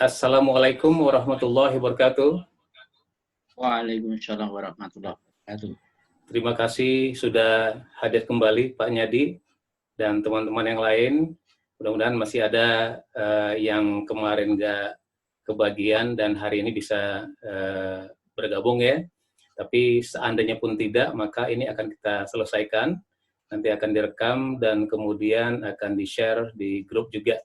Assalamualaikum warahmatullahi wabarakatuh. Waalaikumsalam warahmatullahi wabarakatuh. Terima kasih sudah hadir kembali Pak Nyadi dan teman-teman yang lain. Mudah-mudahan masih ada yang kemarin nggak kebagian dan hari ini bisa bergabung ya. Tapi seandainya pun tidak, maka ini akan kita selesaikan. Nanti akan direkam dan kemudian akan di-share di grup juga.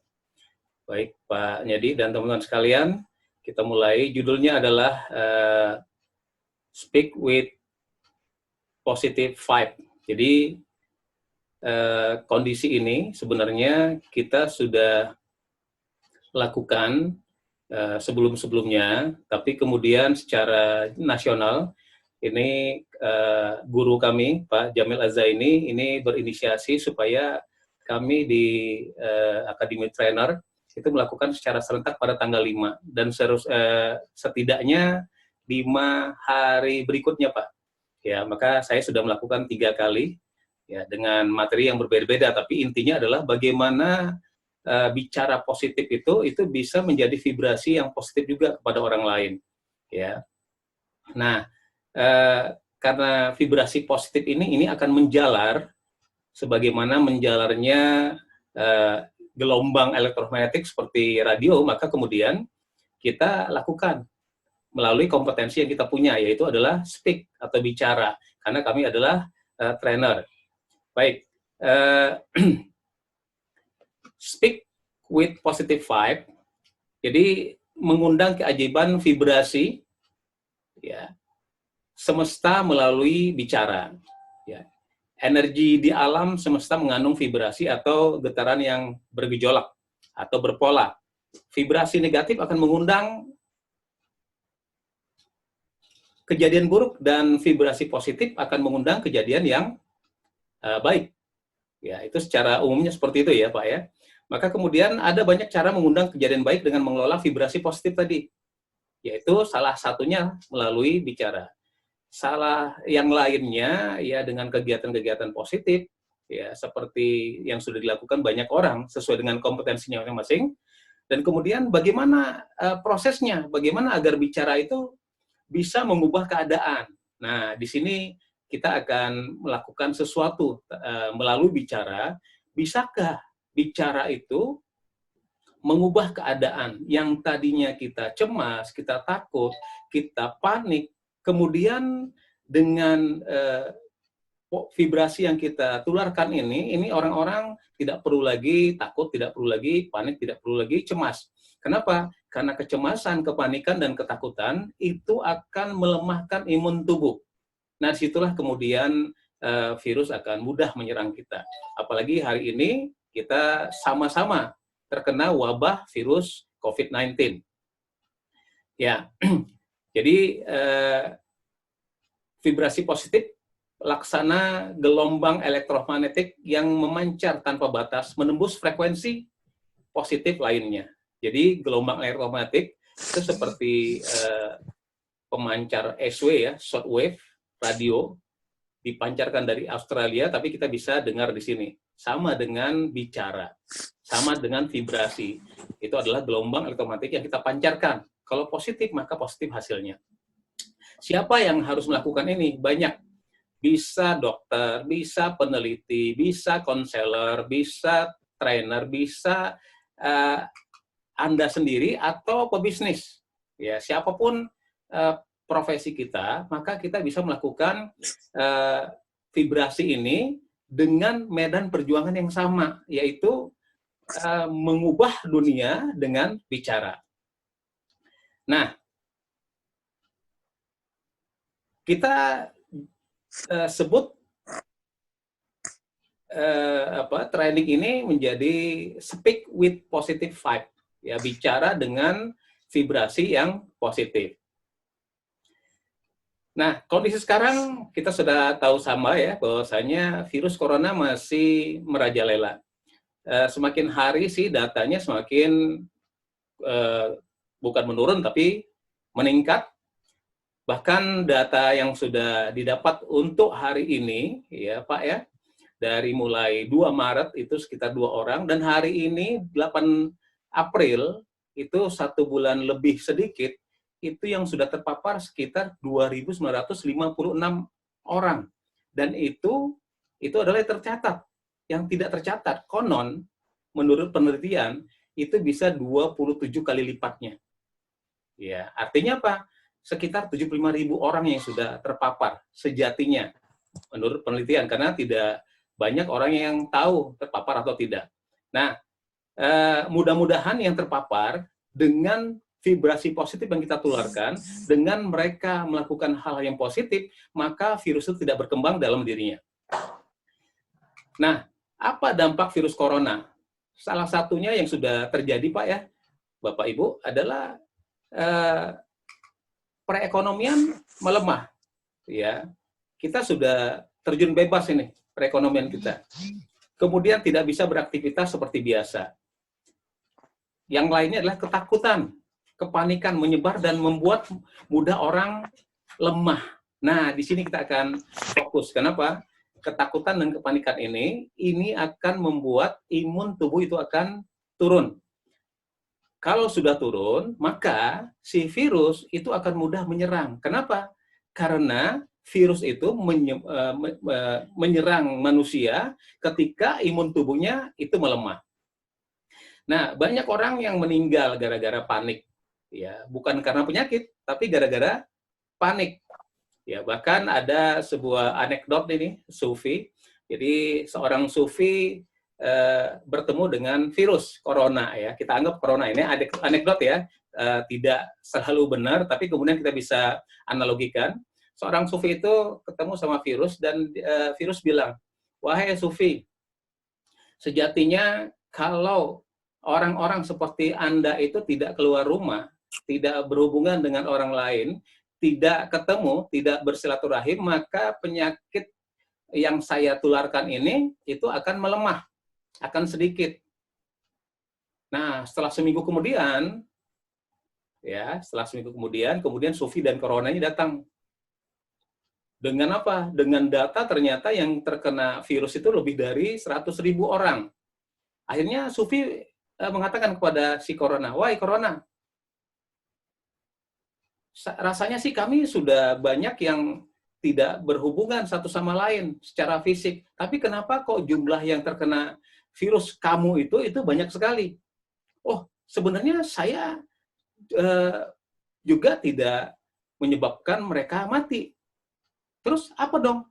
Baik Pak Nyadi dan teman-teman sekalian, kita mulai. Judulnya adalah Speak with Positive Vibe. Jadi kondisi ini sebenarnya kita sudah lakukan sebelum-sebelumnya, tapi kemudian secara nasional ini guru kami Pak Jamil Azzaini ini berinisiasi supaya kami di Academy Trainer itu melakukan secara serentak pada tanggal 5 dan setidaknya 5 hari berikutnya Pak. Ya, maka saya sudah melakukan 3 kali ya dengan materi yang berbeda-beda, tapi intinya adalah bagaimana bicara positif itu bisa menjadi vibrasi yang positif juga kepada orang lain ya. Nah, karena vibrasi positif ini akan menjalar sebagaimana menjalarnya gelombang elektromagnetik seperti radio, maka kemudian kita lakukan melalui kompetensi yang kita punya, yaitu adalah speak atau bicara, karena kami adalah trainer. Baik, speak with positive vibe, jadi mengundang keajaiban vibrasi, ya, semesta melalui bicara. Ya. Energi di alam semesta mengandung vibrasi atau getaran yang bergejolak atau berpola. Vibrasi negatif akan mengundang kejadian buruk dan vibrasi positif akan mengundang kejadian yang baik. Ya, itu secara umumnya seperti itu ya, Pak ya. Maka kemudian ada banyak cara mengundang kejadian baik dengan mengelola vibrasi positif tadi. Yaitu salah satunya melalui bicara. Salah yang lainnya ya dengan kegiatan-kegiatan positif ya seperti yang sudah dilakukan banyak orang sesuai dengan kompetensinya masing-masing. Dan kemudian bagaimana prosesnya, bagaimana agar bicara itu bisa mengubah keadaan. Nah, di sini kita akan melakukan sesuatu melalui bicara. Bisakah bicara itu mengubah keadaan yang tadinya kita cemas, kita takut, kita panik, kemudian dengan vibrasi yang kita tularkan ini orang-orang tidak perlu lagi takut, tidak perlu lagi panik, tidak perlu lagi cemas. Kenapa? Karena kecemasan, kepanikan, dan ketakutan itu akan melemahkan imun tubuh. Nah, disitulah kemudian virus akan mudah menyerang kita. Apalagi hari ini kita sama-sama terkena wabah virus COVID-19. Ya, jadi vibrasi positif laksana gelombang elektromagnetik yang memancar tanpa batas menembus frekuensi positif lainnya. Jadi gelombang elektromagnetik itu seperti pemancar SW ya, shortwave radio dipancarkan dari Australia, tapi kita bisa dengar di sini. Sama dengan bicara, sama dengan vibrasi. Itu adalah gelombang elektromagnetik yang kita pancarkan. Kalau positif, maka positif hasilnya. Siapa yang harus melakukan ini? Banyak. Bisa dokter, bisa peneliti, bisa konselor, bisa trainer, bisa Anda sendiri atau pebisnis. Ya, siapapun profesi kita, maka kita bisa melakukan vibrasi ini dengan medan perjuangan yang sama, yaitu mengubah dunia dengan bicara. Nah, kita sebut training ini menjadi speak with positive vibe, ya, bicara dengan vibrasi yang positif. Nah, kondisi sekarang kita sudah tahu sama ya, bahwasanya virus corona masih merajalela. Semakin hari sih datanya semakin bukan menurun, tapi meningkat. Bahkan data yang sudah didapat untuk hari ini, ya Pak ya, dari mulai 2 Maret itu sekitar 2 orang, dan hari ini 8 April itu 1 bulan lebih sedikit, itu yang sudah terpapar sekitar 2.956 orang. Dan itu adalah yang tercatat. Yang tidak tercatat, konon, menurut penelitian, itu bisa 27 kali lipatnya. Ya, artinya apa? Sekitar 75.000 orang yang sudah terpapar sejatinya, menurut penelitian, karena tidak banyak orang yang tahu terpapar atau tidak. Nah, mudah-mudahan yang terpapar dengan vibrasi positif yang kita tularkan, dengan mereka melakukan hal yang positif, maka virus itu tidak berkembang dalam dirinya. Nah, apa dampak virus corona? Salah satunya yang sudah terjadi, Pak ya, Bapak Ibu, adalah perekonomian melemah. Ya, kita sudah terjun bebas ini perekonomian kita. Kemudian tidak bisa beraktivitas seperti biasa. Yang lainnya adalah ketakutan, kepanikan menyebar dan membuat mudah orang lemah. Nah, di sini kita akan fokus. Kenapa? Ketakutan dan kepanikan ini akan membuat imun tubuh itu akan turun. Kalau sudah turun, maka si virus itu akan mudah menyerang. Kenapa? Karena virus itu menyerang manusia ketika imun tubuhnya itu melemah. Nah, banyak orang yang meninggal gara-gara panik. Ya, bukan karena penyakit, tapi gara-gara panik. Ya, bahkan ada sebuah anekdot ini, sufi. Jadi seorang sufi bertemu dengan virus corona ya. Kita anggap corona ini anekdot ya, tidak selalu benar, tapi kemudian kita bisa analogikan. Seorang sufi itu ketemu sama virus dan virus bilang, "Wahai sufi, sejatinya kalau orang-orang seperti Anda itu tidak keluar rumah, tidak berhubungan dengan orang lain, tidak ketemu, tidak bersilaturahim, maka penyakit yang saya tularkan ini itu akan melemah, akan sedikit." Nah, setelah seminggu kemudian, kemudian Sufi dan Corona ini datang. Dengan apa? Dengan data ternyata yang terkena virus itu lebih dari 100.000 orang. Akhirnya Sufi mengatakan kepada si Corona, "Wahai Corona, rasanya sih kami sudah banyak yang tidak berhubungan satu sama lain secara fisik. Tapi kenapa kok jumlah yang terkena virus kamu itu banyak sekali?" "Oh, sebenarnya saya juga tidak menyebabkan mereka mati." "Terus apa dong?"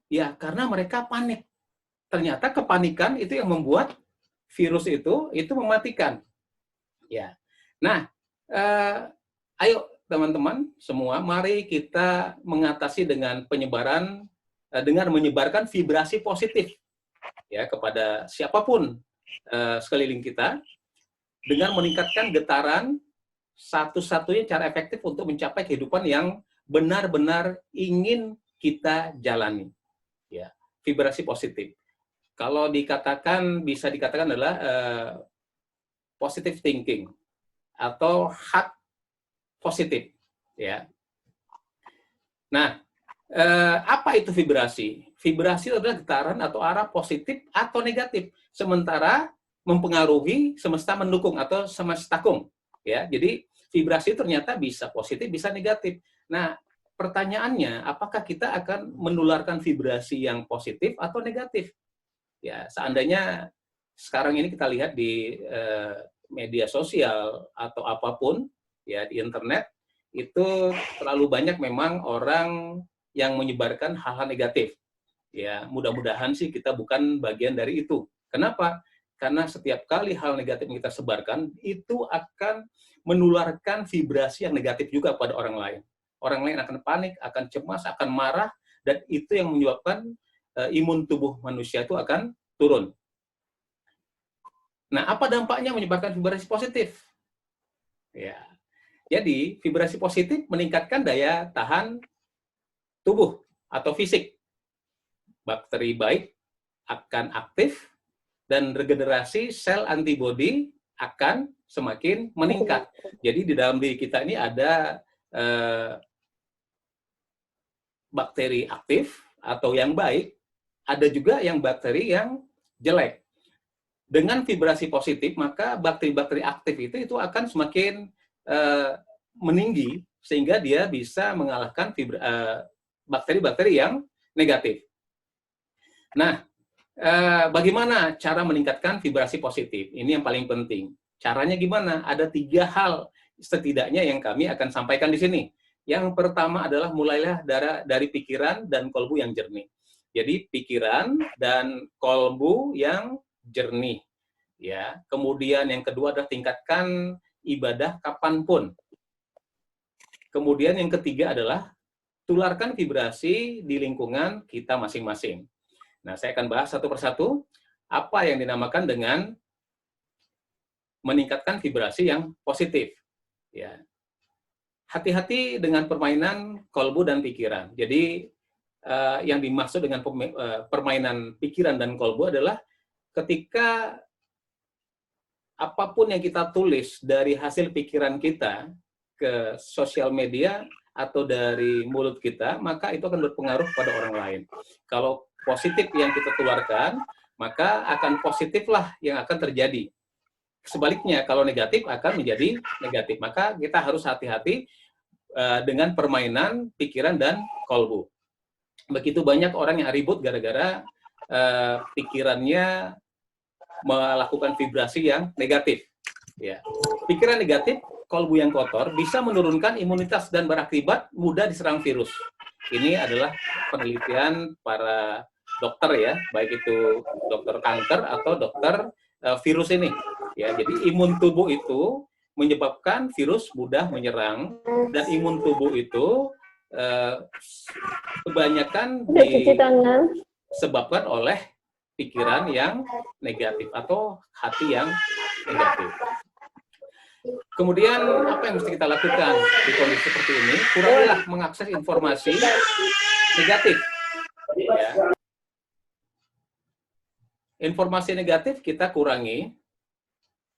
"Ya, karena mereka panik." Ternyata kepanikan itu yang membuat virus itu mematikan. Ya. Nah, ayo teman-teman semua, mari kita mengatasi dengan dengan menyebarkan vibrasi positif ya kepada siapapun sekeliling kita, dengan meningkatkan getaran. Satu-satunya cara efektif untuk mencapai kehidupan yang benar-benar ingin kita jalani. Ya, vibrasi positif. Kalau bisa dikatakan adalah positive thinking atau heart positif. Ya. Nah, apa itu vibrasi? Vibrasi adalah getaran atau arah positif atau negatif. Sementara mempengaruhi, semesta mendukung atau semestakum. Ya, jadi vibrasi ternyata bisa positif, bisa negatif. Nah, pertanyaannya, apakah kita akan menularkan vibrasi yang positif atau negatif? Ya, seandainya sekarang ini kita lihat di media sosial atau apapun, ya di internet, itu terlalu banyak memang orang yang menyebarkan hal-hal negatif. Ya, mudah-mudahan sih kita bukan bagian dari itu. Kenapa? Karena setiap kali hal negatif yang kita sebarkan, itu akan menularkan vibrasi yang negatif juga pada orang lain. Orang lain akan panik, akan cemas, akan marah, dan itu yang menyebabkan imun tubuh manusia itu akan turun. Nah, apa dampaknya menyebarkan vibrasi positif? Ya, jadi vibrasi positif meningkatkan daya tahan tubuh atau fisik. Bakteri baik akan aktif, dan regenerasi sel antibodi akan semakin meningkat. Jadi di dalam diri kita ini ada bakteri aktif atau yang baik, ada juga yang bakteri yang jelek. Dengan vibrasi positif, maka bakteri-bakteri aktif itu akan semakin meninggi, sehingga dia bisa mengalahkan bakteri-bakteri yang negatif. Nah, bagaimana cara meningkatkan vibrasi positif? Ini yang paling penting. Caranya gimana? Ada 3 hal setidaknya yang kami akan sampaikan di sini. Yang pertama adalah mulailah dari pikiran dan kolbu yang jernih. Jadi pikiran dan kolbu yang jernih. Ya. Kemudian yang kedua adalah tingkatkan ibadah kapanpun. Kemudian yang ketiga adalah tularkan vibrasi di lingkungan kita masing-masing. Nah, saya akan bahas satu persatu apa yang dinamakan dengan meningkatkan vibrasi yang positif. Ya. Hati-hati dengan permainan kolbu dan pikiran. Jadi, yang dimaksud dengan permainan pikiran dan kolbu adalah ketika apapun yang kita tulis dari hasil pikiran kita ke sosial media atau dari mulut kita, maka itu akan berpengaruh pada orang lain. Kalau positif yang kita keluarkan, maka akan positiflah yang akan terjadi. Sebaliknya, kalau negatif akan menjadi negatif. Maka kita harus hati-hati dengan permainan pikiran dan kolbu. Begitu banyak orang yang ribut gara-gara pikirannya melakukan vibrasi yang negatif. Ya. Pikiran negatif, kolbu yang kotor, bisa menurunkan imunitas dan berakibat mudah diserang virus. Ini adalah penelitian para dokter ya, baik itu dokter kanker atau dokter virus ini. Ya, jadi imun tubuh itu menyebabkan virus mudah menyerang, dan imun tubuh itu kebanyakan disebabkan oleh pikiran yang negatif atau hati yang negatif. Kemudian apa yang mesti kita lakukan di kondisi seperti ini? Kurangilah mengakses informasi negatif. Ya. Informasi negatif kita kurangi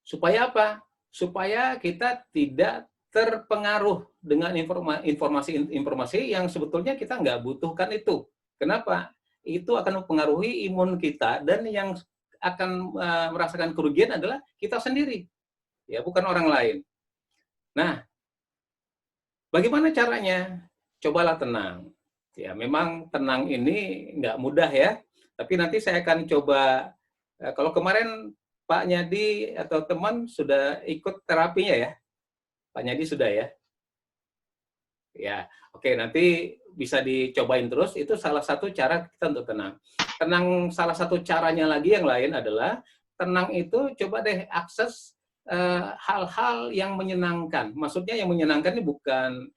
supaya apa? Supaya kita tidak terpengaruh dengan informasi-informasi yang sebetulnya kita nggak butuhkan itu. Kenapa? Itu akan mempengaruhi imun kita, dan yang akan merasakan kerugian adalah kita sendiri, ya, bukan orang lain. Nah, bagaimana caranya? Cobalah tenang. Ya, memang tenang ini nggak mudah ya, tapi nanti saya akan coba, kalau kemarin Pak Nyadi atau teman sudah ikut terapinya ya? Pak Nyadi sudah ya? Ya, oke, nanti bisa dicobain terus. Itu salah satu cara kita untuk tenang. Tenang, salah satu caranya lagi yang lain adalah tenang itu coba deh akses hal-hal yang menyenangkan. Maksudnya yang menyenangkan ini bukan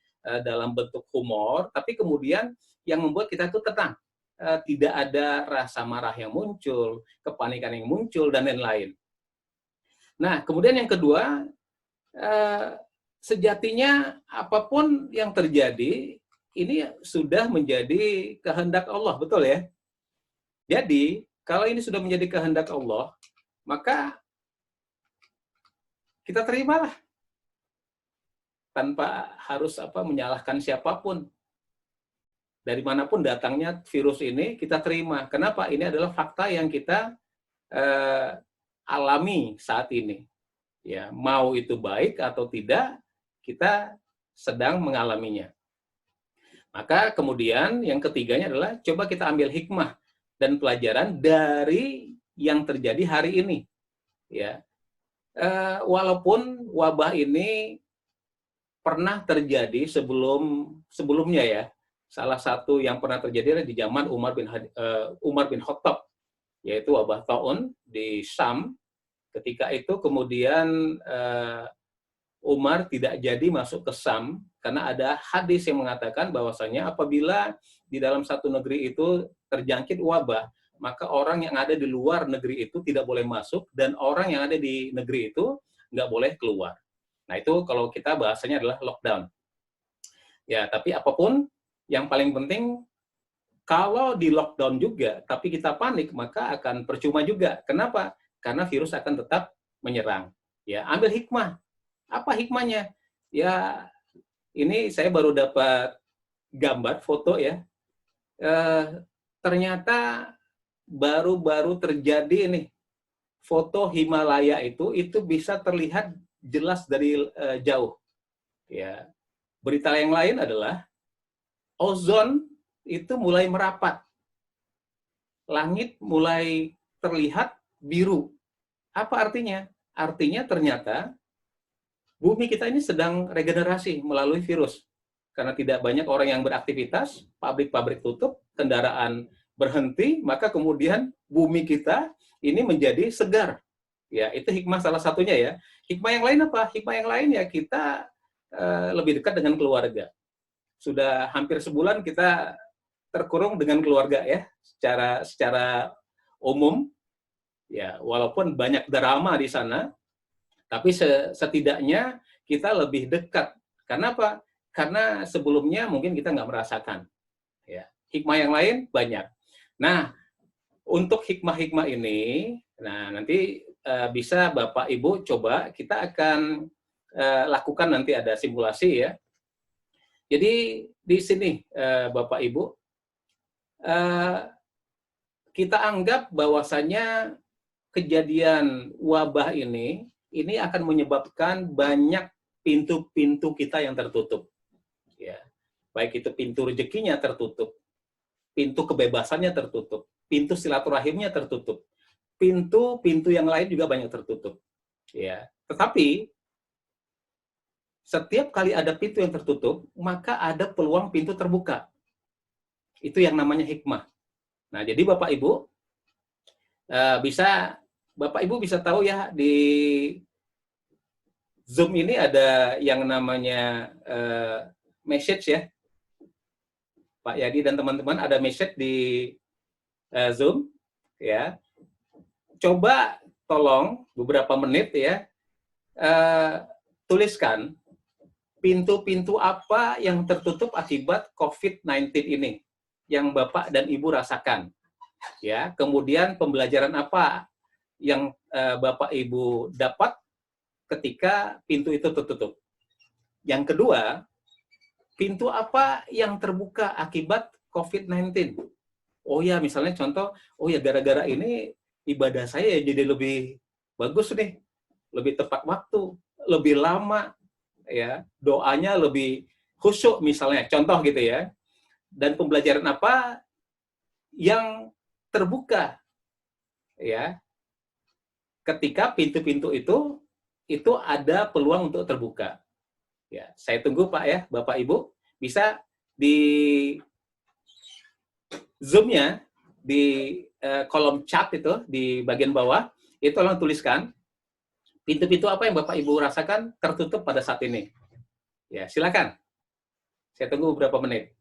dalam bentuk humor, tapi kemudian yang membuat kita itu tenang. Tidak ada rasa marah yang muncul, kepanikan yang muncul, dan lain-lain. Nah, kemudian yang kedua, sejatinya apapun yang terjadi, ini sudah menjadi kehendak Allah, betul ya? Jadi, kalau ini sudah menjadi kehendak Allah, maka kita terimalah. Tanpa harus menyalahkan siapapun. Dari manapun datangnya virus ini, kita terima. Kenapa? Ini adalah fakta yang kita alami saat ini. Ya, mau itu baik atau tidak, kita sedang mengalaminya. Maka kemudian yang ketiganya adalah coba kita ambil hikmah dan pelajaran dari yang terjadi hari ini. Ya, walaupun wabah ini pernah terjadi sebelumnya ya. Salah satu yang pernah terjadi adalah di zaman Umar bin Khattab, yaitu wabah taun di Syam. Ketika itu kemudian Umar tidak jadi masuk ke Syam karena ada hadis yang mengatakan bahwasanya apabila di dalam satu negeri itu terjangkit wabah, maka orang yang ada di luar negeri itu tidak boleh masuk, dan orang yang ada di negeri itu nggak boleh keluar. Nah, itu kalau kita bahasanya adalah lockdown. Ya, tapi apapun, yang paling penting kalau di lockdown juga, tapi kita panik, maka akan percuma juga. Kenapa? Karena virus akan tetap menyerang. Ya, ambil hikmah. Apa hikmahnya? Ya, ini saya baru dapat gambar, foto ya. Ternyata baru-baru terjadi ini foto Himalaya itu bisa terlihat jelas dari jauh. Ya. Berita yang lain adalah ozon itu mulai merapat. Langit mulai terlihat biru. Apa artinya? Artinya ternyata bumi kita ini sedang regenerasi melalui virus. Karena tidak banyak orang yang beraktivitas, pabrik-pabrik tutup, kendaraan berhenti, maka kemudian bumi kita ini menjadi segar. Ya, itu hikmah salah satunya ya. Hikmah yang lain apa? Hikmah yang lain ya kita lebih dekat dengan keluarga. Sudah hampir sebulan kita terkurung dengan keluarga ya, secara umum ya, walaupun banyak drama di sana, tapi setidaknya kita lebih dekat. Karena apa? Karena sebelumnya mungkin kita nggak merasakan. Ya. Hikmah yang lain banyak. Nah, untuk hikmah-hikmah ini, nah nanti bisa Bapak Ibu coba, kita akan lakukan nanti ada simulasi ya. Jadi di sini Bapak Ibu, kita anggap bahwasanya kejadian wabah ini akan menyebabkan banyak pintu-pintu kita yang tertutup. Ya. Baik itu pintu rezekinya tertutup, pintu kebebasannya tertutup, pintu silaturahimnya tertutup, pintu-pintu yang lain juga banyak tertutup. Ya. Tetapi setiap kali ada pintu yang tertutup, maka ada peluang pintu terbuka. Itu yang namanya hikmah. Nah, jadi Bapak Ibu Bapak Ibu bisa tahu ya, di Zoom ini ada yang namanya message ya. Pak Yadi dan teman-teman, ada message di Zoom ya. Coba tolong beberapa menit ya, tuliskan pintu-pintu apa yang tertutup akibat COVID-19 ini yang Bapak dan Ibu rasakan. Ya, kemudian pembelajaran apa yang Bapak Ibu dapat ketika pintu itu tertutup. Yang kedua, pintu apa yang terbuka akibat COVID-19. Oh ya, misalnya contoh, oh ya gara-gara ini ibadah saya jadi lebih bagus nih, lebih tepat waktu, lebih lama, ya, doanya lebih khusyuk misalnya, contoh gitu ya. Dan pembelajaran apa yang terbuka, ya, ketika pintu-pintu itu ada peluang untuk terbuka. Ya, saya tunggu Pak ya, Bapak Ibu bisa di Zoom-nya di kolom chat itu di bagian bawah itu tolong tuliskan pintu-pintu apa yang Bapak Ibu rasakan tertutup pada saat ini. Ya, silakan. Saya tunggu beberapa menit.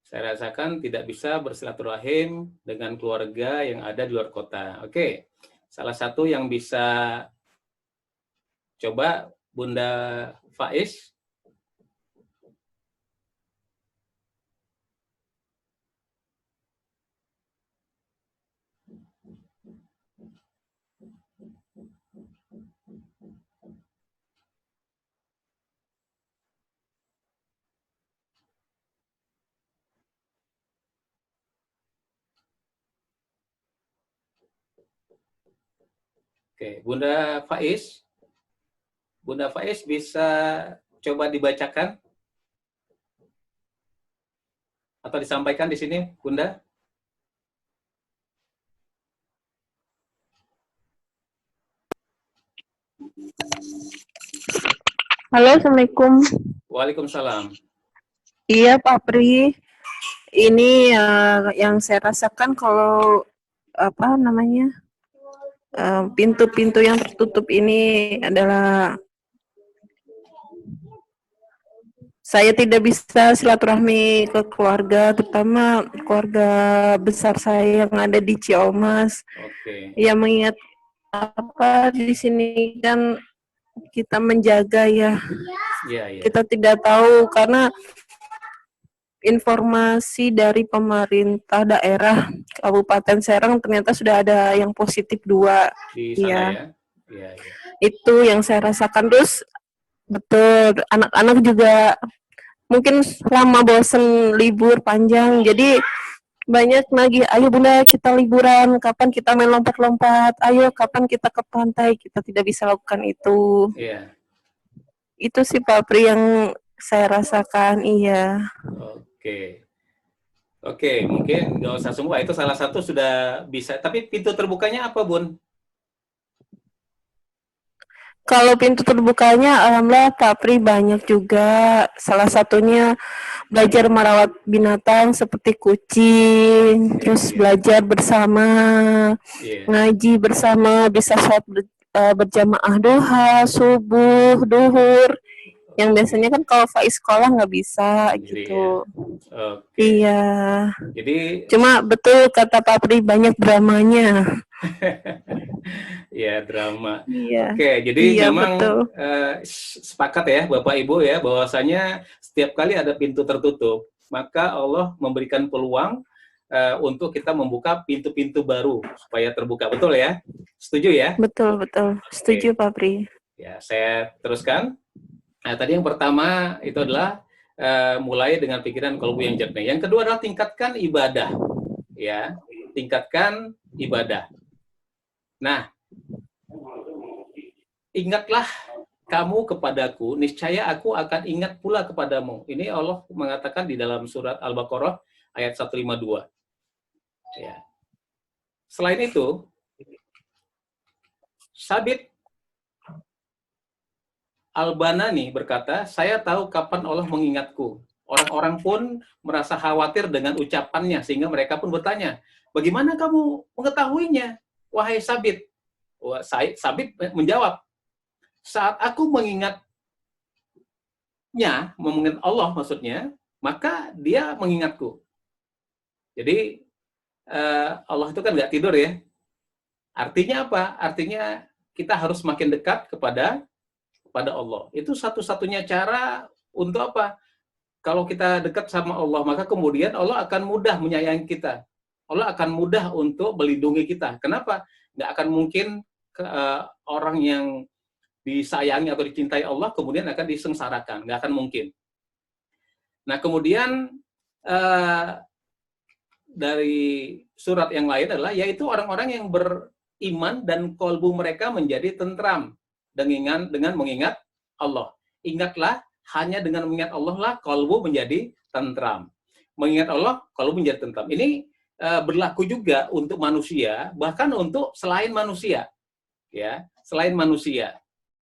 Saya rasakan tidak bisa bersilaturahim dengan keluarga yang ada di luar kota. Oke, salah satu yang bisa coba Bunda Faiz. Oke, Bunda Faiz bisa coba dibacakan atau disampaikan di sini, Bunda? Halo, Assalamualaikum. Waalaikumsalam. Iya, Pak Pri. Ini yang saya rasakan kalau apa namanya pintu-pintu yang tertutup ini adalah saya tidak bisa silaturahmi ke keluarga, terutama keluarga besar saya yang ada di Ciamas. Oke. Ya mengingat apa di sini kan kita menjaga ya. Iya. Kita tidak tahu karena informasi dari pemerintah daerah Kabupaten Serang ternyata sudah ada yang positif 2. Di sana Iya. ya. Iya. Itu yang saya rasakan. Terus betul anak-anak juga mungkin lama bosen libur panjang, jadi banyak lagi, ayo bunda kita liburan, kapan kita main lompat-lompat, ayo kapan kita ke pantai, kita tidak bisa lakukan itu. Iya. Itu sih Pak Pri yang saya rasakan. Iya. Oke, mungkin nggak usah semua, itu salah satu sudah bisa. Tapi pintu terbukanya apa, Bun? Kalau pintu terbukanya, alhamdulillah Pak Pri banyak juga. Salah satunya belajar merawat binatang seperti kucing, terus belajar bersama, ngaji bersama, bisa sholat berjamaah duha, subuh, duhur. Yang biasanya kan kalau faiz sekolah nggak bisa gitu. Ya. Iya. Jadi cuma betul kata Pak Pri banyak dramanya. ya, drama. Iya. Oke, jadi iya, memang betul. Sepakat ya Bapak Ibu ya, bahwasanya setiap kali ada pintu tertutup, maka Allah memberikan peluang untuk kita membuka pintu-pintu baru supaya terbuka. Betul ya? Setuju ya? Betul. Setuju Pak Pri. Ya, saya teruskan. Nah, tadi yang pertama itu adalah mulai dengan pikiran kolbu yang jernih. Yang kedua adalah tingkatkan ibadah. Ya, tingkatkan ibadah. Nah, ingatlah kamu kepadaku, niscaya aku akan ingat pula kepadamu. Ini Allah mengatakan di dalam surat Al-Baqarah ayat 152. Ya. Selain itu, Sabit Al-Banani berkata, saya tahu kapan Allah mengingatku. Orang-orang pun merasa khawatir dengan ucapannya, sehingga mereka pun bertanya, bagaimana kamu mengetahuinya, wahai Sabit? Sabit menjawab, saat aku mengingat Allah maksudnya, maka dia mengingatku. Jadi, Allah itu kan nggak tidur ya. Artinya apa? Artinya kita harus makin dekat kepada Allah. Itu satu-satunya cara untuk apa? Kalau kita dekat sama Allah, maka kemudian Allah akan mudah menyayangi kita. Allah akan mudah untuk melindungi kita. Kenapa? Nggak akan mungkin orang yang disayangi atau dicintai Allah kemudian akan disengsarakan. Nggak akan mungkin. Nah, kemudian dari surat yang lain adalah yaitu orang-orang yang beriman dan kolbu mereka menjadi tentram dengan mengingat Allah. Ingatlah, hanya dengan mengingat Allah lah kolbu menjadi tentram. Mengingat Allah, kolbu menjadi tentram. Ini berlaku juga untuk manusia, bahkan untuk selain manusia. Ya, selain manusia.